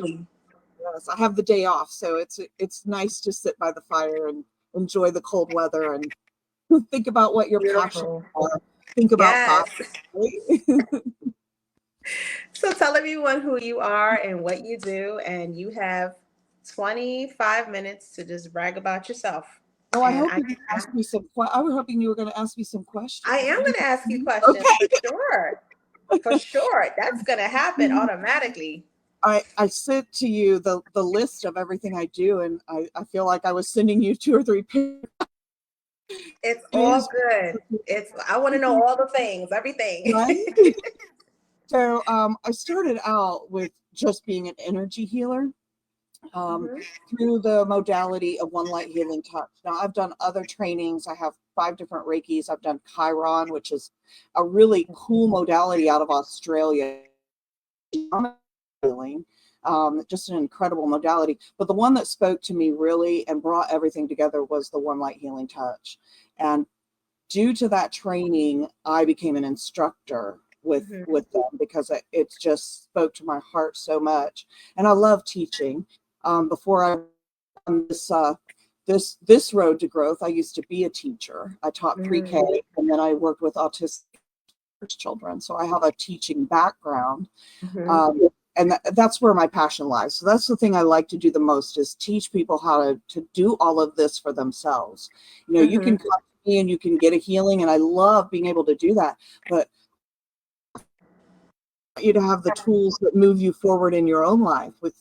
Yes, I have the day off, so it's nice to sit by the fire and enjoy the cold weather and think about what your passions Beautiful. are. Think about God. Yes. Right? So tell everyone who you are and what you do, and you have 25 minutes to just brag about yourself. Oh, I And hope you can ask me some. I was hoping you were going to ask me some I questions. am going to ask you questions for Okay. sure. For sure. That's going to happen automatically. I sent to you the list of everything I do, and I feel like I was sending you 2 or 3 pages. It's all good. I want to know all the things, everything. Right? So I started out with just being an energy healer. um, Mhm. through the modality of One Light Healing Touch. Now, I've done other trainings. I have 5 different Reikis. I've done Chiron, which is a really cool modality out of Australia. Healing, just an incredible modality. But the one that spoke to me really and brought everything together was the One Light Healing Touch. And due to that training, I became an instructor Mhm. with them because it just spoke to my heart so much. And I love teaching. Before I on this road to growth, I used to be a teacher. I taught pre-K, Mhm. and then I worked with autistic children. So I have a teaching background. Mhm. Um, and that's where my passion lies. So that's the thing I like to do the most is teach people how to do all of this for themselves. You can Mhm. come to me and you can get a healing, and I love being able to do that. But I want you to have the tools that move you forward in your own life with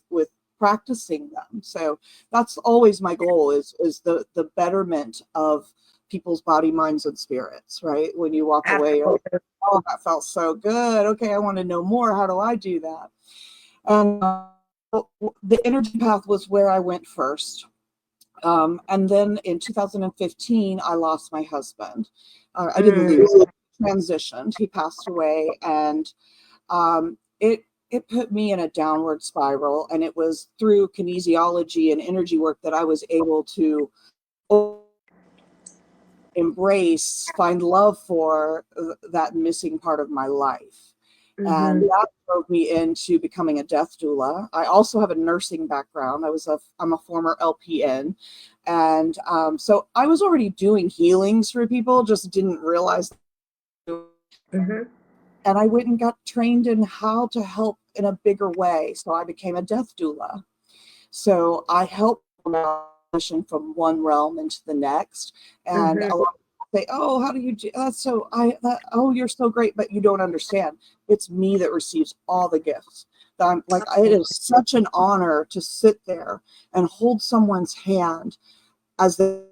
practicing them. So that's always my goal is the betterment of people's body, minds, and spirits, right? When you walk away, you're like, Absolutely. oh, that felt so good. Okay, I want to know more. How do I do that? And the energy path was where I went first. And then in 2015, I lost my husband. I didn't Mm. lose him, he transitioned. He passed away, and it put me in a downward spiral. And it was through kinesiology and energy work that I was able to embrace, find love for that missing part of my life. And Mhm. that drove me into becoming a death doula. I also have a nursing background. I'm a former LPN. And so I was already doing healings for people, just didn't realize. Mhm. And I went and got trained in how to help in a bigger way. So I became a death doula. So I help transition from one realm into the next. And a Mhm. lot of people say, "Oh, how do you do that?" Oh, you're so great, but you don't understand. It's me that receives all the gifts. I'm like, it is such an honor to sit there and hold someone's hand as they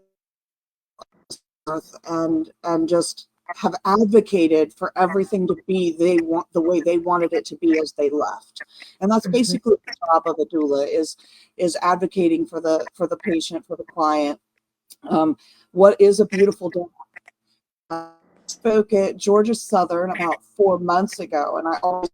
and just have advocated for everything to be they want the way they wanted it to be as they left. And that's Mhm. basically the job of a doula is advocating for the patient, for the client. What is a beautiful day? I spoke at Georgia Southern about 4 months ago, and I always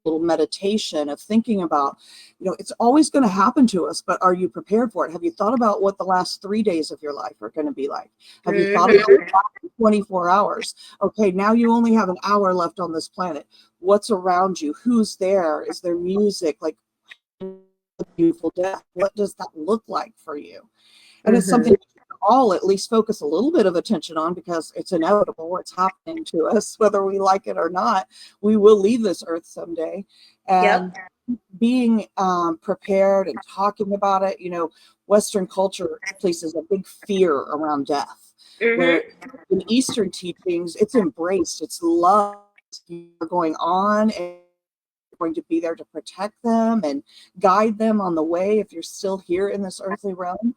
little meditation of thinking about, it's always going to happen to us, but are you prepared for it? Have you thought about what the last 3 days of your life are going to be like? Have you thought about Mhm. 24 hours? Okay, now you only have an hour left on this planet. What's around you? Who's there? Is there music? Like, beautiful death. What does that look like for you? And it's something Mhm. we can all at least focus a little bit of attention on because it's inevitable. It's happening to us, whether we like it or not. We will leave this earth someday. Yep. And being prepared and talking about it, Western culture places a big fear around death, where Mhm. in Eastern teachings, it's embraced, it's love. You're going on and going to be there to protect them and guide them on the way if you're still here in this earthly realm.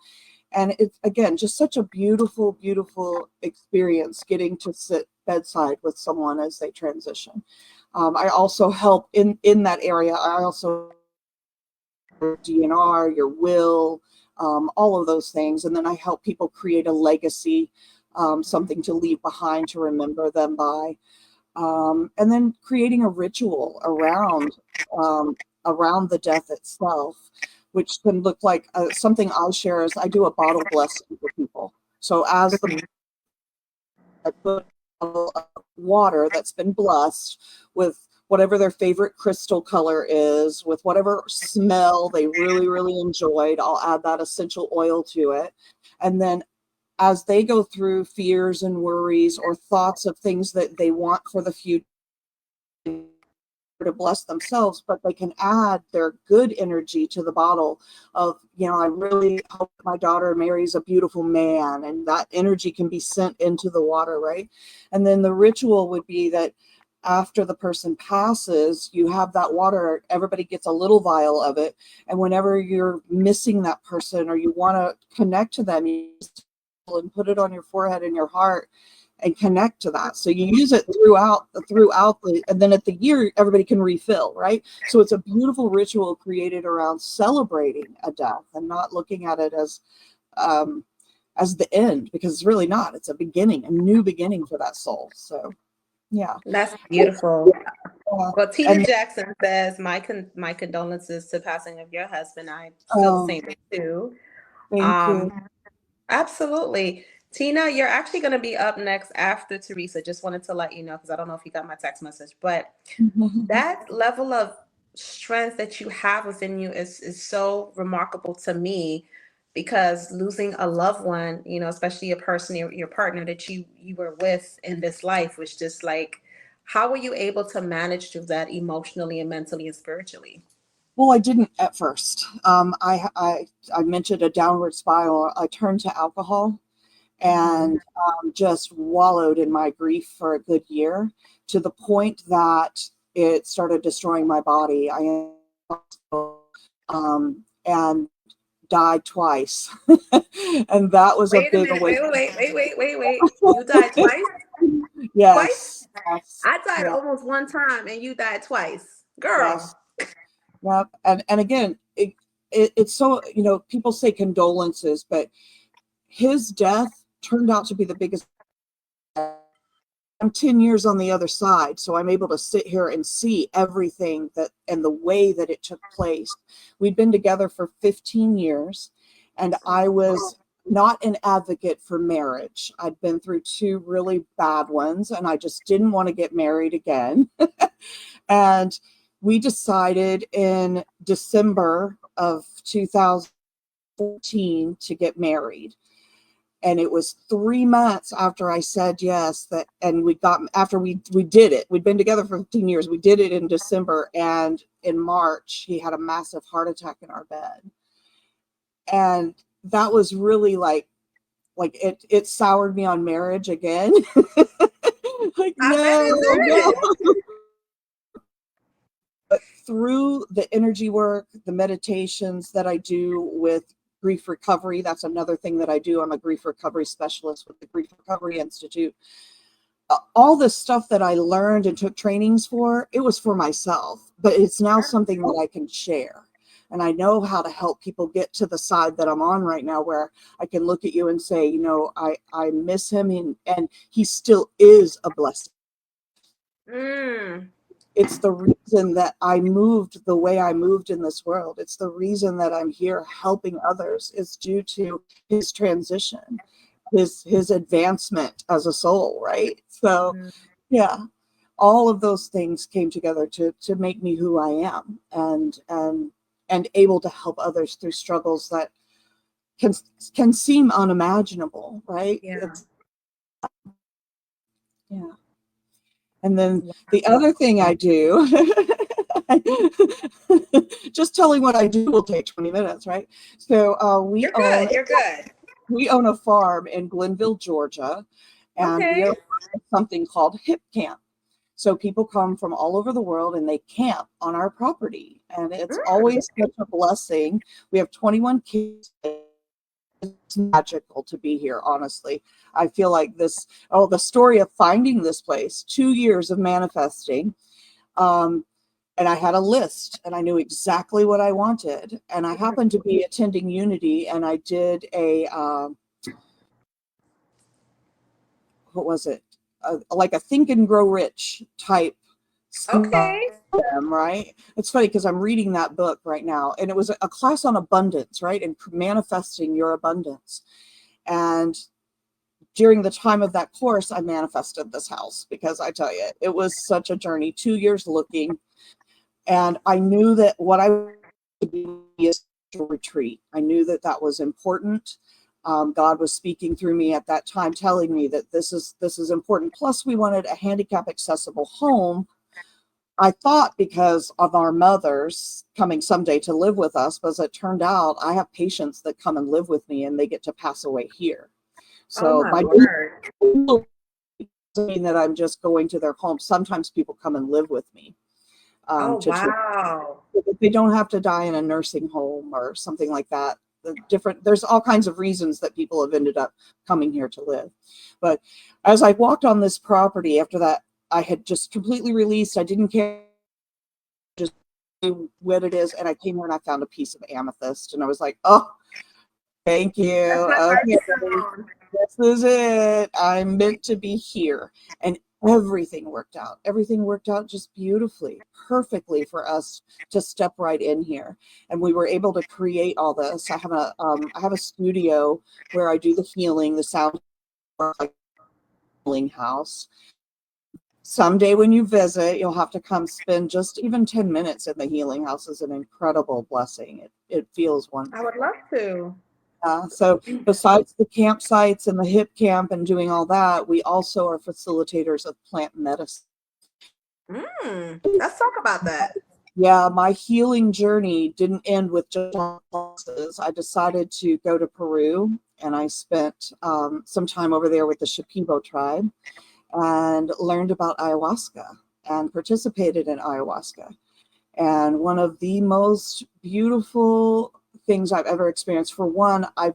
And it's, again, just such a beautiful, beautiful experience getting to sit bedside with someone as they transition. I also help in that area. I also DNR, your will, all of those things. And then I help people create a legacy, something to leave behind to remember them by. And then creating a ritual around the death itself, which can look like something I'll share is I do a bottle blessing for people. So as the I put water that's been blessed with whatever their favorite crystal color is, with whatever smell they really, really enjoyed. I'll add that essential oil to it. And then as they go through fears and worries or thoughts of things that they want for the future, to bless themselves, but they can add their good energy to the bottle of, I really hope my daughter marries a beautiful man, and that energy can be sent into the water, right? And then the ritual would be that after the person passes, you have that water, everybody gets a little vial of it, and whenever you're missing that person or you want to connect to them, you just and put it on your forehead and your heart and connect to that. So you use it throughout the, and then at the year, everybody can refill, right? So it's a beautiful ritual created around celebrating a death and not looking at it as the end, because it's really not. It's a beginning, a new beginning for that soul. So yeah. That's beautiful. Well, Tina And Jackson says, my condolences to passing of your husband. I feel the same way too. thank you. Absolutely. Tina, you're actually going to be up next after Teresa. Just wanted to let you know, because I don't know if you got my text message, but that level of strength that you have within you is so remarkable to me, because losing a loved one, especially a person, your partner that you were with in this life, was just like, how were you able to manage through that emotionally and mentally and spiritually? Well, I didn't at first. I mentioned a downward spiral. I turned to alcohol and just wallowed in my grief for a good year, to the point that it started destroying my body. And died twice. And that was a Wait a big minute. awakening. Wait. You died twice? Twice? Yes. Yes. I died Yeah. almost one time and you died twice. Yes. Girl. Yep. And again, it's so, people say condolences, but his death turned out to be the biggest. I'm 10 years on the other side, so I'm able to sit here and see everything that and the way that it took place. We'd been together for 15 years, and I was not an advocate for marriage. I'd been through two really bad ones, and I just didn't want to get married again. And we decided in December of 2014 to get married. And it was 3 months after I said yes and after we did it. We'd been together for 15 years. We did it in December, and in March he had a massive heart attack in our bed. And that was really like it soured me on marriage again. Like, no. But through the energy work, the meditations that I do with grief recovery, that's another thing that I do. I'm a grief recovery specialist with the Grief Recovery Institute. All the stuff that I learned and took trainings for, it was for myself, but it's now something that I can share. And I know how to help people get to the side that I'm on right now, where I can look at you and say, I miss him, and he still is a blessing. It's the reason that I moved the way I moved in this world. It's the reason that I'm here helping others, is due to his transition, his advancement as a soul, right? So yeah, all of those things came together to make me who I am, and able to help others through struggles that can seem unimaginable, right? Yeah. Yeah. And then the other thing I do, just telling what I do will take 20 minutes, right? So You're good. we own a farm in Glenville, Georgia, and we Okay. are something called Hip Camp. So people come from all over the world and they camp on our property, and it's always such a blessing. We have 21 kids. It's magical to be here, honestly. I feel like the story of finding this place, 2 years of manifesting, and I had a list and I knew exactly what I wanted. And I happened to be attending Unity, and I did a what was it? Like a Think and Grow Rich type Okay. right? It's funny because I'm reading that book right now, and it was a class on abundance, right? And manifesting your abundance. And during the time of that course, I manifested this house, because I tell you, it was such a journey, 2 years looking. And I knew that what I would do is a retreat. I knew that that was important. God was speaking through me at that time, telling me that this is important. Plus, we wanted a handicap accessible home. I thought because of our mothers coming someday to live with us, but as it turned out, I have patients that come and live with me and they get to pass away here. Oh So my my word. doesn't mean that I'm just going to their home. Sometimes people come and live with me Oh to treat. wow. They don't have to die in a nursing home or something like that. There's all kinds of reasons that people have ended up coming here to live. But as I walked on this property after that, I had just completely released. I didn't care just what it is. And I came here and I found a piece of amethyst and I was like, oh, thank you. That's my Okay, birthstone. this is it. I'm meant to be here. And everything worked out. Everything worked out just beautifully, perfectly for us to step right in here. And we were able to create all this. I have a studio where I do the healing, the sound healing house. Someday when you visit, you'll have to come spend just even 10 minutes in the healing house. Is an incredible blessing. It feels I wonderful. would love to. So besides the campsites and the hip camp and doing all that, we also are facilitators of plant medicine. Let's talk about that. Yeah, my healing journey didn't end with just classes. I decided to go to Peru and I spent some time over there with the Shipibo tribe and learned about ayahuasca and participated in ayahuasca. And one of the most beautiful things I've ever experienced, for one, I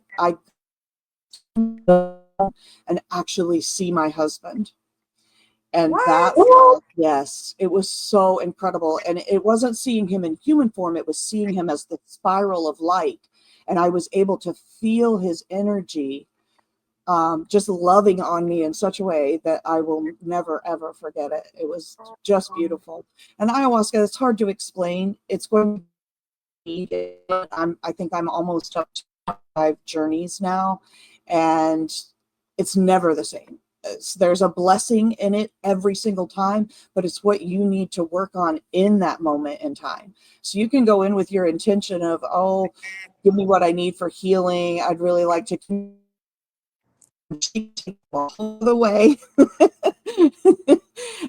and actually see my husband. And that What? was, yes, it was so incredible. And it wasn't seeing him in human form, it was seeing him as the spiral of light. And I was able to feel his energy just loving on me in such a way that I will never, ever forget it. It was just beautiful. And ayahuasca, it's hard to explain. It's going to be, I think I'm almost up to 5 journeys now. And it's never the same. There's a blessing in it every single time, but it's what you need to work on in that moment in time. So you can go in with your intention of, oh, give me what I need for healing. I'd really like to all the way.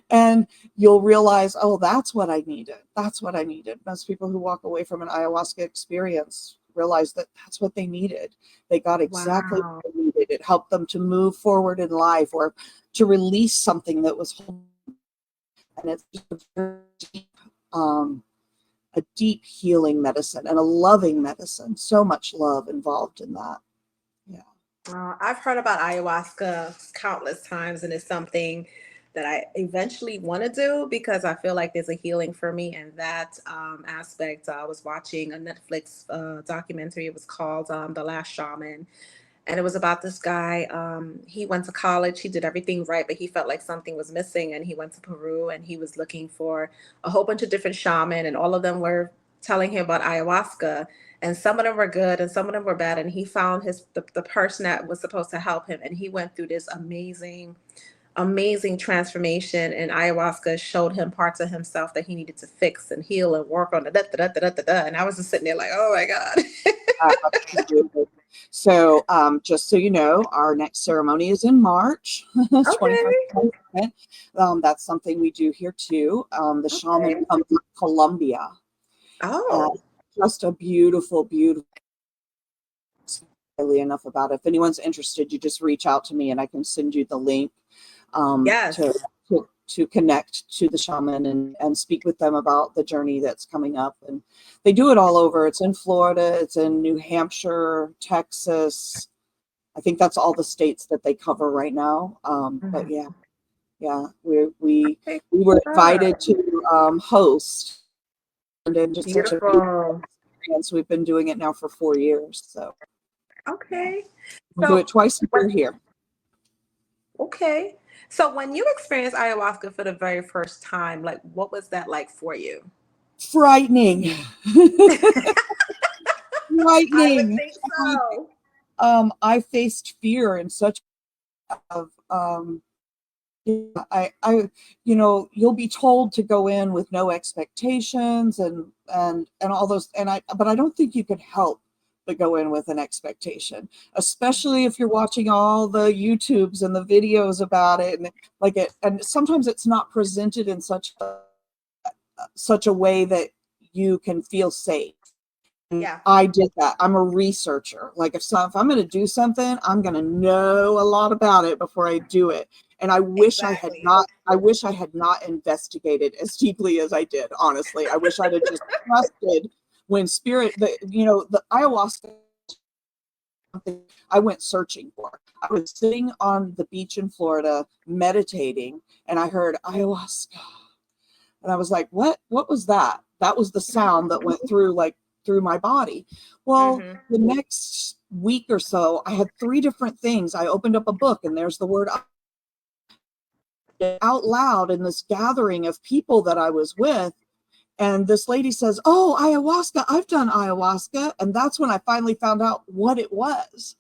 And you'll realize, oh, that's what I needed. That's what I needed. Most people who walk away from an ayahuasca experience realize that that's what they needed. They got exactly Wow. what they needed. It helped them to move forward in life or to release something that was holding. And it's a deep healing medicine and a loving medicine. So much love involved in that. Yeah. I've heard about ayahuasca countless times, and it's something that I eventually want to do because I feel like there's a healing for me in that aspect. I was watching a Netflix documentary. It was called The Last Shaman. And it was about this guy. He went to college. He did everything right, but he felt like something was missing. And he went to Peru and he was looking for a whole bunch of different shaman, and all of them were telling him about ayahuasca. And some of them were good and some of them were bad. And he found the person that was supposed to help him. And he went through this amazing transformation. And ayahuasca showed him parts of himself that he needed to fix and heal and work on. And I was just sitting there like, oh my God. Absolutely. So, just so you know, our next ceremony is in March, 25th. Okay. That's something we do here too. The shaman Okay. comes from Colombia. Uh, Oh, just a beautiful, beautiful. Enough about it. If anyone's interested, you just reach out to me and I can send you the link yes. to connect to the shaman and speak with them about the journey that's coming up. And they do it all over. It's in Florida, it's in New Hampshire, Texas. I think that's all the states that they cover right now. But Mhm. yeah, we Okay. were Good. invited to host, and then just such a beautiful Beautiful. experience. We've been doing it now for 4 years. So yeah, Okay. we do it So, twice a when, year here. okay. So when you experienced ayahuasca for the very first time, like what was that like for you? Frightening. I would Frightening. think so. I faced fear in such of yeah, you'll be told to go in with no expectations and all those, but I don't think you can help but go in with an expectation, especially if you're watching all the YouTubes and the videos about it, and and sometimes it's not presented in such a way that you can feel safe. Yeah. I did that. I'm a researcher. Like if I'm going to do something, I'm going to know a lot about it before I do it. And I wish Exactly. I wish I had not investigated as deeply as I did. Honestly, I wish I'd have just trusted when the ayahuasca, I went searching for. I was sitting on the beach in Florida meditating, and I heard ayahuasca. And I was like, what was that? That was the sound that went through my body. Well, Mm-hmm. the next week or so, I had 3 different things. I opened up a book and there's the word out loud in this gathering of people that I was with. And this lady says, "Oh, ayahuasca, I've done ayahuasca." And that's when I finally found out what it was.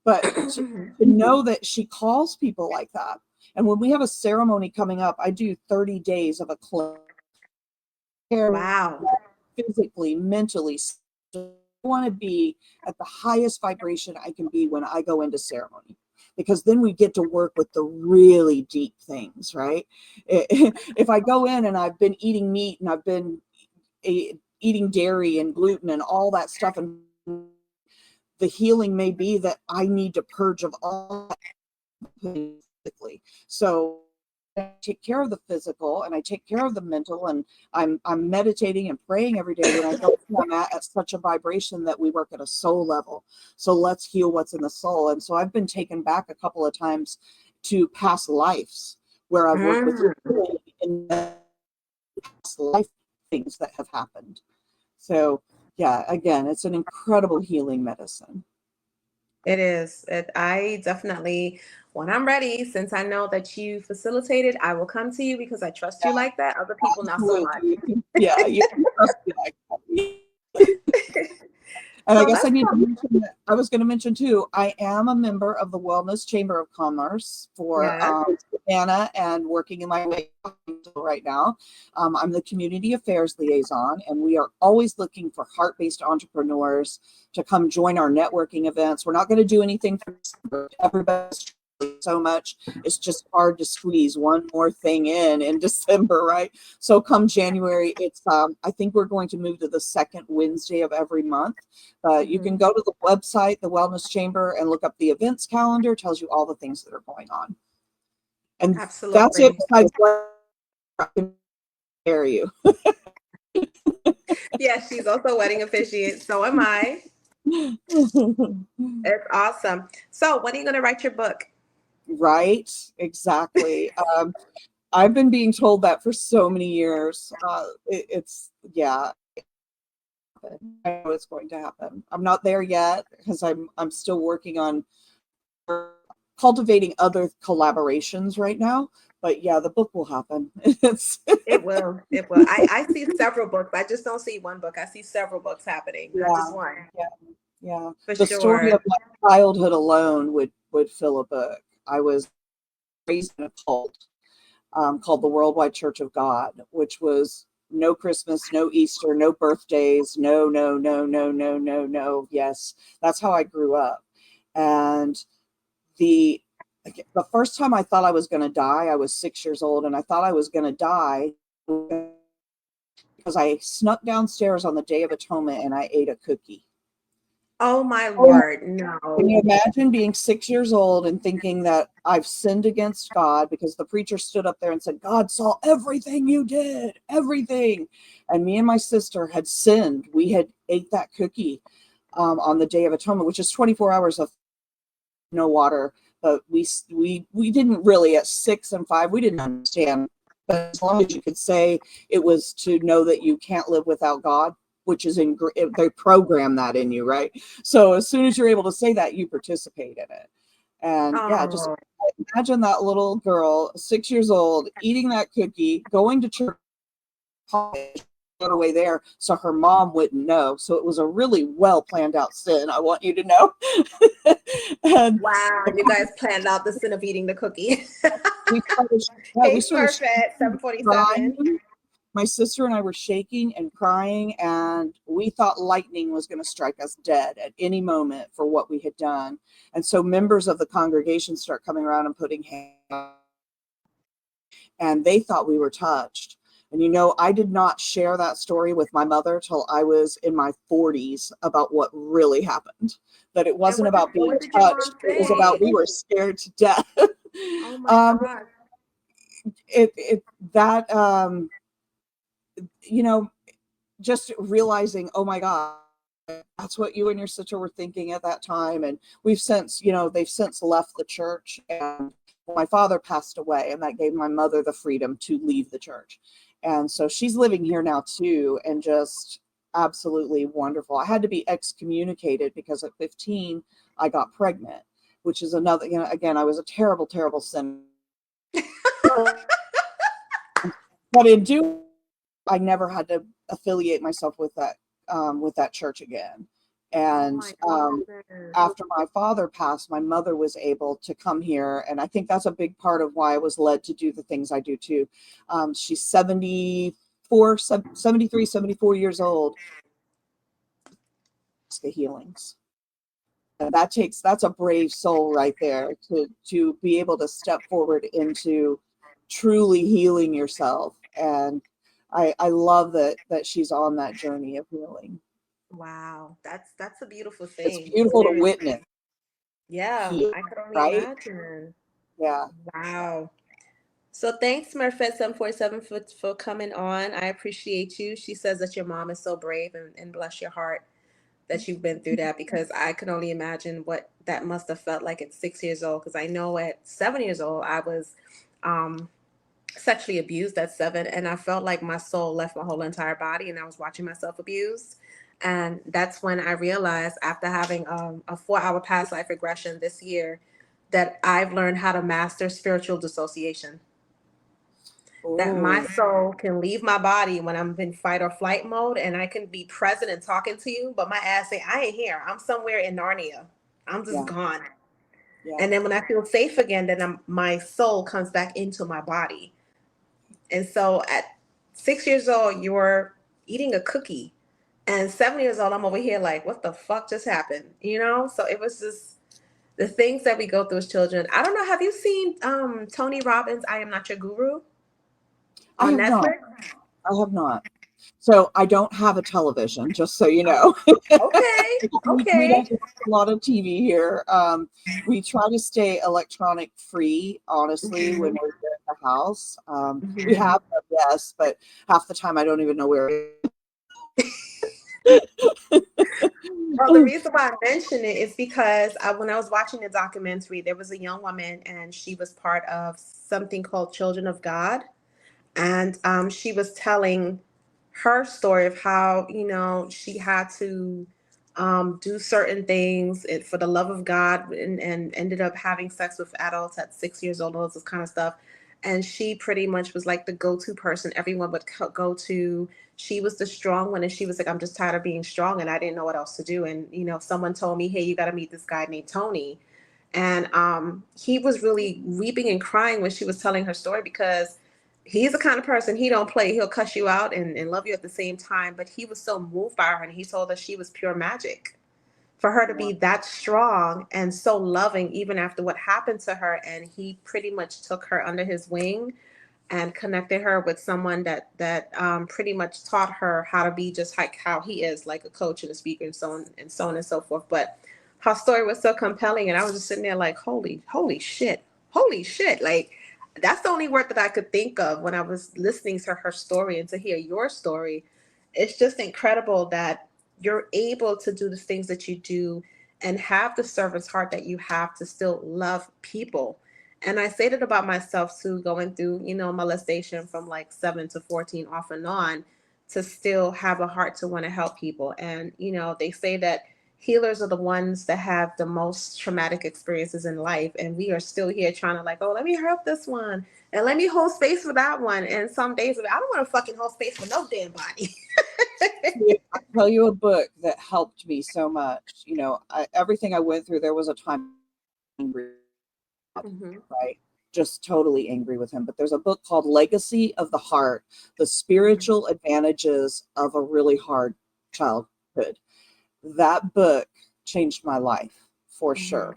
But to know that she calls people like that. And when we have a ceremony coming up, I do 30 days of a cleanse. Wow. Physically, mentally. So I want to be at the highest vibration I can be when I go into ceremony, because then we get to work with the really deep things, right? If I go in and I've been eating meat and I've been eating dairy and gluten and all that stuff, and the healing may be that I need to purge of all that physically. So I take care of the physical and I take care of the mental, and I'm meditating and praying every day when I go I'm at such a vibration that we work at a soul level. So let's heal what's in the soul. And so I've been taken back a couple of times to past lives where I've worked with in past life things that have happened. So yeah, again, it's an incredible healing medicine. It is. I definitely, when I'm ready, since I know that you facilitated, I will come to you because I trust you like that. Other people, not so much. Absolutely. Yeah, you can trust me like that. And I So guess I let's need to talk. mention that I was going to mention too, I am a member of the Wellness Chamber of Commerce for Yeah. Savannah and working in my way right now. I'm the community affairs liaison, and we are always looking for heart-based entrepreneurs to come join our networking events. We're not going to do anything for everybody's so much. It's just hard to squeeze one more thing in December, right? So come January, it's I think we're going to move to the second Wednesday of every month. You can go to the website, the Wellness Chamber, and look up the events calendar. It tells you all the things that are going on. And that's it. Absolutely. Besides what I can share you. Yeah, she's also a wedding officiant. So am I. It's awesome. So when are you going to write your book? Right, exactly. I've been being told that for so many years. Yeah, I know it's going to happen. I'm not there yet because I'm still working on cultivating other collaborations right now. But yeah, the book will happen. It will. It will. I see several books. I just don't see one book. I see several books happening, not just Yeah, one. yeah, yeah. For The story of sure. my childhood alone would fill a book. I was raised in a cult called the Worldwide Church of God, which was no Christmas, no Easter, no birthdays, no, no, no, no, no, no, no. Yes, that's how I grew up. And the the first time I thought I was going to die, I was 6 years old, and I thought I was going to die because I snuck downstairs on the Day of Atonement and I ate a cookie. Oh my Oh, Lord. can No. you imagine being 6 years old and thinking that I've sinned against God because the preacher stood up there and said, God saw everything you did, everything. And me and my sister had sinned. We had ate that cookie on the Day of Atonement, which is 24 hours of no water. But we didn't really at 6 and 5, we didn't understand. But as long as you could say it was to know that you can't live without God, which is they program that in you, right? So as soon as you're able to say that, you participate in it. And yeah, just Oh, imagine that little girl, 6 years old, eating that cookie, going to church, away there so her mom wouldn't know. So it was a really well planned out sin, I want you to know. And Wow, you guys planned out the sin of eating the cookie. we started, yeah, we Hey, started Smurfette, 747. crying. My sister and I were shaking and crying, and we thought lightning was going to strike us dead at any moment for what we had done. And so members of the congregation start coming around and putting hands, and they thought we were touched. And I did not share that story with my mother till I was in my 40s about what really happened. That it wasn't about being what did your touched; mom it was about say? we were scared to death. Oh my um, God. that just realizing, oh my God, that's what you and your sister were thinking at that time. And we've since, they've since left the church, and my father passed away, and that gave my mother the freedom to leave the church. And so she's living here now too, and just absolutely wonderful. I had to be excommunicated because at 15 I got pregnant, which is another, again, I was a terrible, terrible sinner. But in doing, I never had to affiliate myself with that church again. And after my father passed, my mother was able to come here, and I think that's a big part of why I was led to do the things I do too. She's 73, 74 years old. The healings. And that's a brave soul right there to be able to step forward into truly healing yourself. And I love that she's on that journey of healing. Wow, that's a beautiful It's thing. beautiful to witness. Yeah, Heal, I could only right? imagine. Yeah. Wow. So thanks, Smurfette747, for coming on. I appreciate you. She says that your mom is so brave, and bless your heart that you've been through that, because I could only imagine what that must have felt like at 6 years old. Because I know at 7 years old, I was um, sexually abused at 7, and I felt like my soul left my whole entire body, and I was watching myself abused. And that's when I realized, after having a 4-hour past life regression this year, that I've learned how to master spiritual dissociation. That my Oh, soul can leave my body when I'm in fight or flight mode, and I can be present and talking to you, but my ass say, I ain't here. I'm somewhere in Narnia. I'm just yeah, gone. yeah. And then when I feel safe again, then my soul comes back into my body. And so at 6 years old, you're eating a cookie. And 7 years old, I'm over here like, what the fuck just happened? So it was just the things that we go through as children. I don't know. Have you seen Tony Robbins' I Am Not Your Guru I on have not. Netflix? I have not. So I don't have a television, just so you Oh, know. okay. We Okay. don't watch a lot of TV here. We try to stay electronic free, honestly, when we're here at the house. We have them, yes, but half the time I don't even know where it Well, the is. reason why I mention it is because when I was watching the documentary, there was a young woman, and she was part of something called Children of God. And she was telling her story of how, she had to do certain things for the love of God, and ended up having sex with adults at 6 years old, all this kind of stuff. And she pretty much was like the go-to person everyone would go to. She was the strong one, and she was like, I'm just tired of being strong, and I didn't know what else to do. And, someone told me, hey, you got to meet this guy named Tony. And he was really weeping and crying when she was telling her story, because he's the kind of person, he don't play. He'll cuss you out and love you at the same time. But he was so moved by her, and he told her she was pure magic. For her to be that strong and so loving, even after what happened to her. And he pretty much took her under his wing and connected her with someone that pretty much taught her how to be just like how he is, like a coach and a speaker, and so on and so on and so forth. But her story was so compelling, and I was just sitting there like, holy shit, holy shit. Like, that's the only word that I could think of when I was listening to her story and to hear your story. It's just incredible that you're able to do the things that you do and have the servant's heart that you have to still love people. And I say that about myself too, going through, molestation from like 7 to 14 off and on, to still have a heart to want to help people. And, they say that healers are the ones that have the most traumatic experiences in life. And we are still here trying to like, oh, let me help this one. And let me hold space for that one. And some days I don't want to fucking hold space for no damn body. I'll tell you a book that helped me so much. Everything I went through, there was a time angry, Mm-hmm. right? Just totally angry with him. But there's a book called Legacy of the Heart, The Spiritual Advantages of a Really Hard Childhood. That book changed my life for sure.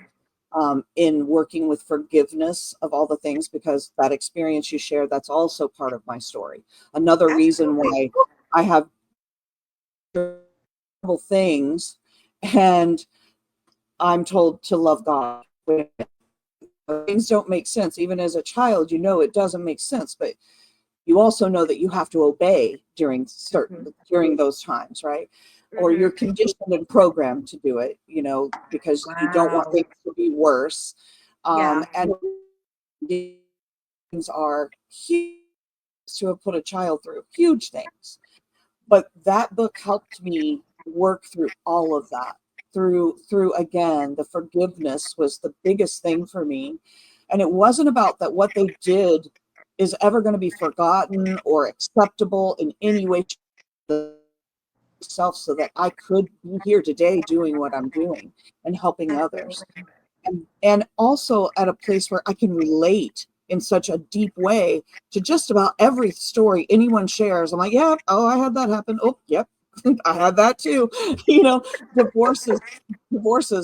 In working with forgiveness of all the things, because that experience you shared, that's also part of my story. Another reason why I have terrible things and I'm told to love God. Things don't make sense. Even as a child, it doesn't make sense, but you also know that you have to obey during those times, right? Or you're conditioned and programmed to do it, because you don't want things to be worse. And things are huge to have put a child through, huge things. But that book helped me work through all of that. Through again, the forgiveness was the biggest thing for me. And it wasn't about that what they did is ever going to be forgotten or acceptable in any way self, so that I could be here today doing what I'm doing and helping others. And also at a place where I can relate in such a deep way to just about every story anyone shares. I'm like, yeah, oh, I had that happen. Oh, yep. I had that too. Divorces,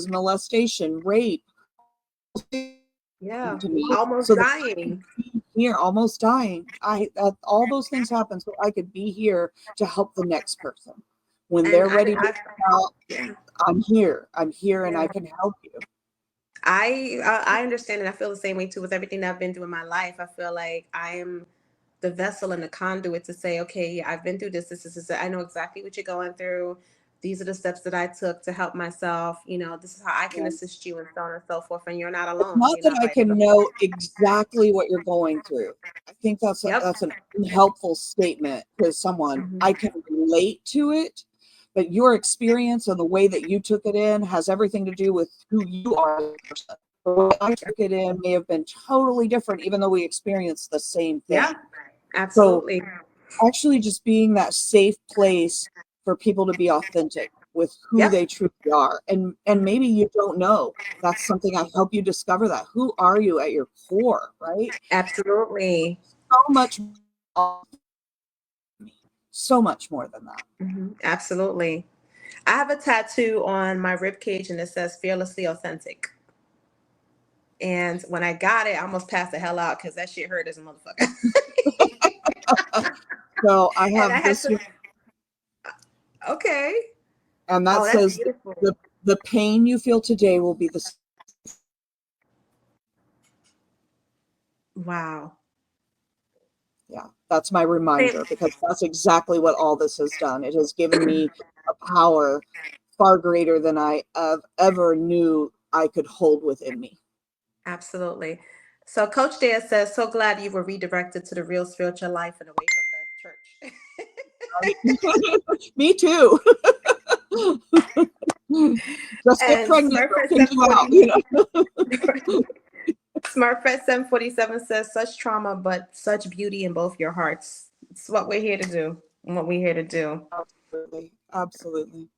molestation, rape. Yeah, To me, almost so dying. Here, almost dying. All those things happen so I could be here to help the next person when And they're ready to come out. I'm here, and I can help you. I understand, and I feel the same way too with everything that I've been through in my life. I feel like I am the vessel and the conduit to say, okay, I've been through this. I know exactly what you're going through. These are the steps that I took to help myself. This is how I can assist you, and so on and so forth. And you're not It's alone. not You're that not I by can know exactly what you're going through. I think that's Yep. an unhelpful statement to someone. I can relate to it, but your experience and the way that you took it in has everything to do with who you are as a person. The way I took it in may have been totally different, even though we experienced the same thing. Yeah, absolutely. So actually just being that safe place for people to be authentic with who they truly are. And maybe you don't know. That's something I help you discover that. Who are you at your core, right? Absolutely. So much more than that. Absolutely. I have a tattoo on my rib cage and it says fearlessly authentic. And when I got it, I almost passed the hell out because that shit hurt as a motherfucker. So I have this one. Okay. And that says the pain you feel today will be the. Wow. Yeah, that's my reminder, because that's exactly what all this has done. It has given me a power far greater than I ever knew I could hold within me. Absolutely. So Coach Dare says, so glad you were redirected to the real spiritual life and away from the church. Me too. Just get pregnant, SmartFed 747 says, such trauma, but such beauty in both your hearts. It's what we're here to do. Absolutely. Absolutely.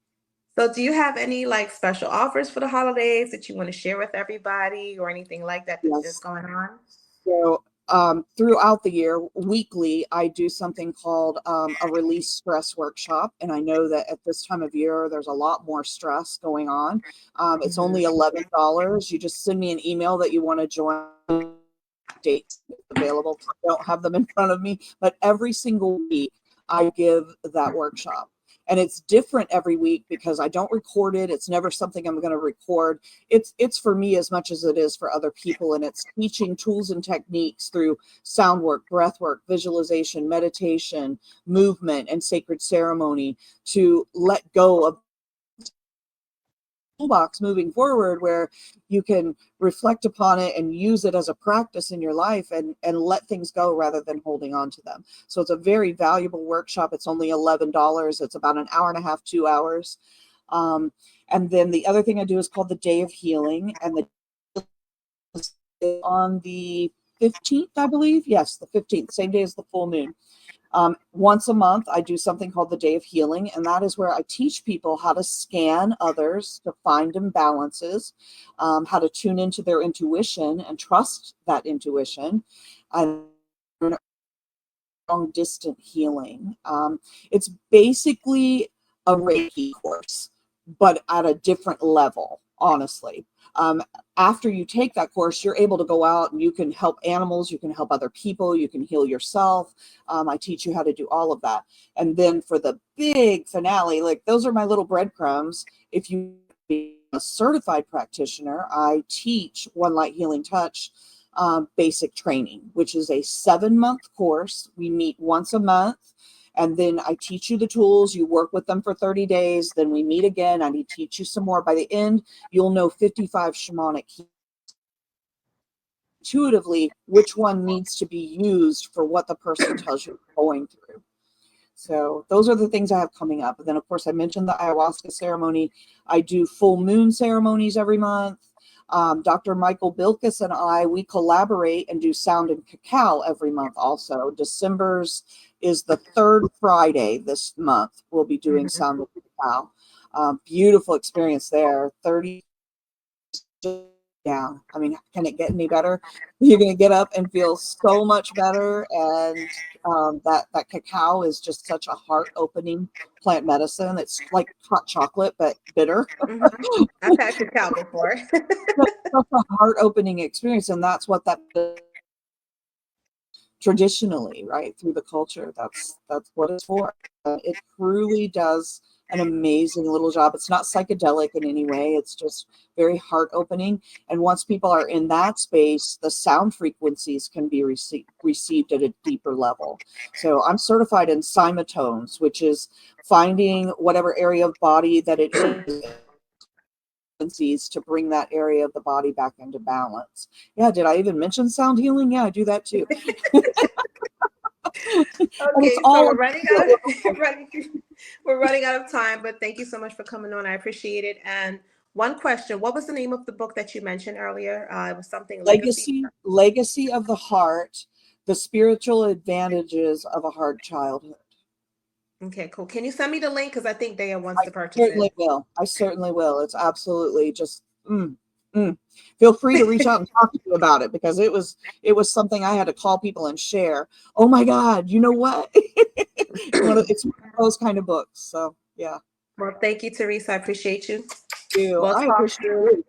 So do you have any like special offers for the holidays that you want to share with everybody or anything like that that's going on? So throughout the year, weekly, I do something called a release stress workshop. And I know that at this time of year, there's a lot more stress going on. It's only $11. You just send me an email that you want to join. Dates available. I don't have them in front of me, but every single week I give that workshop. And it's different every week because I don't record it. It's never something I'm going to record. It's for me as much as it is for other people. And it's teaching tools and techniques through sound work, breath work, visualization, meditation, movement, and sacred ceremony to let go of toolbox moving forward, where you can reflect upon it and use it as a practice in your life and let things go rather than holding on to them. So it's a very valuable workshop. It's only $11. It's about an hour and a half, 2 hours. And then the other thing I do is called the Day of Healing, and on the 15th, I believe. Yes, the 15th, same day as the full moon. Once a month, I do something called the Day of Healing, and that is where I teach people how to scan others to find imbalances, how to tune into their intuition and trust that intuition, and long distant healing. It's basically a Reiki course, but at a different level, honestly. After you take that course, you're able to go out and you can help animals, you can help other people, you can heal yourself. I teach you how to do all of that. And then for the big finale, like those are my little breadcrumbs. If you be a certified practitioner, I teach One Light Healing Touch basic training, which is a 7-month course. We meet once a month, and then I teach you the tools. You work with them for 30 days. Then we meet again. I teach you some more. By the end, you'll know 55 shamanic intuitively which one needs to be used for what the person tells you going through. So those are the things I have coming up. And then, of course, I mentioned the ayahuasca ceremony. I do full moon ceremonies every month. Dr. Michael Bilkis and we collaborate and do sound and cacao every month also. December's is the 3rd Friday this month. We'll be doing sound and cacao. Beautiful experience there. 30 down. I mean, can it get any better? You're going to get up and feel so much better. And that cacao is just such a heart-opening plant medicine. It's like hot chocolate, but bitter. I've had cacao before. Such a heart-opening experience, and that's what that traditionally, right, through the culture. That's what it's for. It truly does an amazing little job. It's not psychedelic in any way. It's just very heart-opening. And once people are in that space, the sound frequencies can be received at a deeper level. So I'm certified in simatones, which is finding whatever area of body that it is to bring that area of the body back into balance. Yeah, did I even mention sound healing? Yeah, I do that too. Okay, so we're running out of time, but thank you so much for coming on. I appreciate it. And one question: what was the name of the book that you mentioned earlier? It was something Legacy of the Heart: The Spiritual Advantages of a Hard Childhood. Okay, cool. Can you send me the link? Because I think Daya wants to purchase it. I certainly will. It's absolutely just feel free to reach out and talk to me about it, because it was something I had to call people and share. Oh my God, you know what? It's one of those kind of books. So yeah. Well, thank you, Tereasa. I appreciate you. I appreciate you.